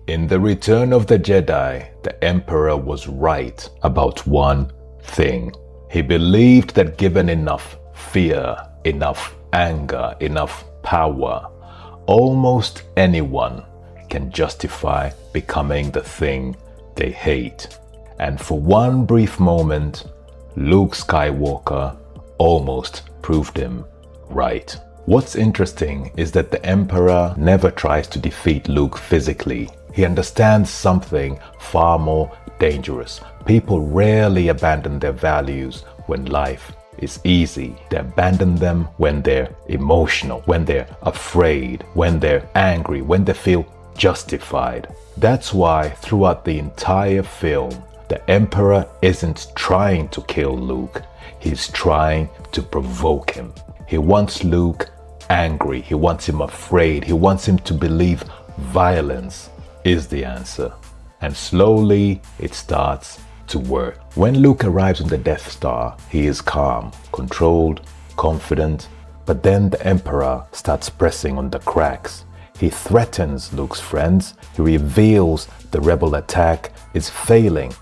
In The Return of the Jedi, the Emperor was right about one thing. He believed that given enough fear, enough anger, enough power, almost anyone can justify becoming the thing they hate. And for one brief moment, Luke Skywalker almost proved him right. What's interesting is that the Emperor never tries to defeat Luke physically. He understands something far more dangerous. People rarely abandon their values when life is easy. They abandon them when they're emotional, when they're afraid, when they're angry, when they feel justified. That's why throughout the entire film, the Emperor isn't trying to kill Luke. He's trying to provoke him. He wants Luke angry. He wants him afraid. He wants him to believe violence is the answer. And slowly it starts to work. When Luke arrives on the Death Star, he is calm, controlled, confident. But then the Emperor starts pressing on the cracks. He threatens Luke's friends. He reveals the rebel attack is failing.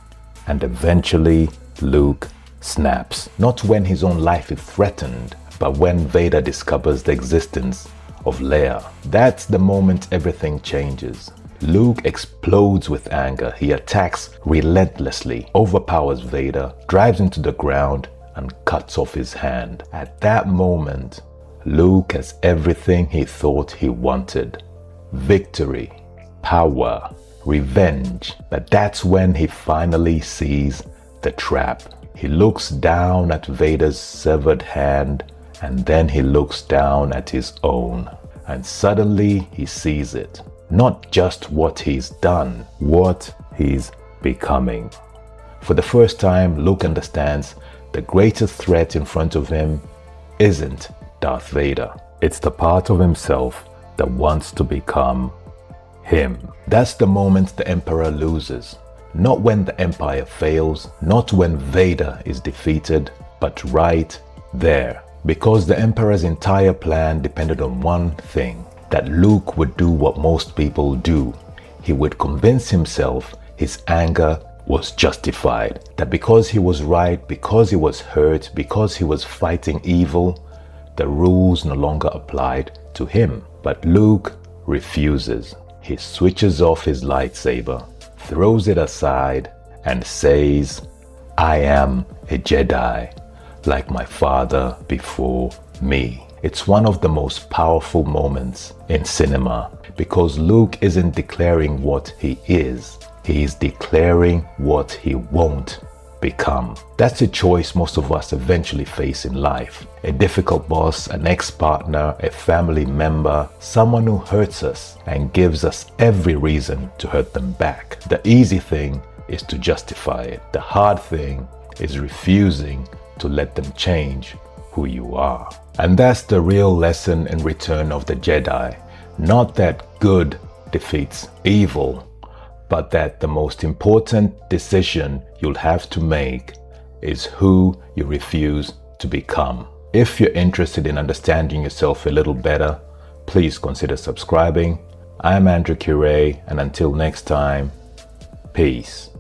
And eventually Luke snaps. Not when his own life is threatened, but when Vader discovers the existence of Leia. That's the moment everything changes. Luke explodes with anger. He attacks relentlessly, overpowers Vader, drives him to the ground, and cuts off his hand. At that moment, Luke has everything he thought he wanted. Victory, power, revenge. But that's when he finally sees the trap. He looks down at Vader's severed hand, and then he looks down at his own. And suddenly he sees it. Not just what he's done, what he's becoming. For the first time, Luke understands the greatest threat in front of him isn't Darth Vader. It's the part of himself that wants to become him. That's the moment the Emperor loses. Not when the Empire fails, not when Vader is defeated, but right there. Because the Emperor's entire plan depended on one thing: that Luke would do what most people do. He would convince himself his anger was justified, that because he was right, because he was hurt, because he was fighting evil, the rules no longer applied to him. But Luke refuses. He switches off his lightsaber, throws it aside, and says, "I am a Jedi, like my father before me." It's one of the most powerful moments in cinema because Luke isn't declaring what he is. He is declaring what he won't become. That's a choice most of us eventually face in life. A difficult boss, an ex-partner, a family member, someone who hurts us and gives us every reason to hurt them back. The easy thing is to justify it. The hard thing is refusing to let them change who you are. And that's the real lesson in Return of the Jedi. Not that good defeats evil, but that the most important decision you'll have to make is who you refuse to become. If you're interested in understanding yourself a little better, please consider subscribing. I'm Kirei, and until next time, peace.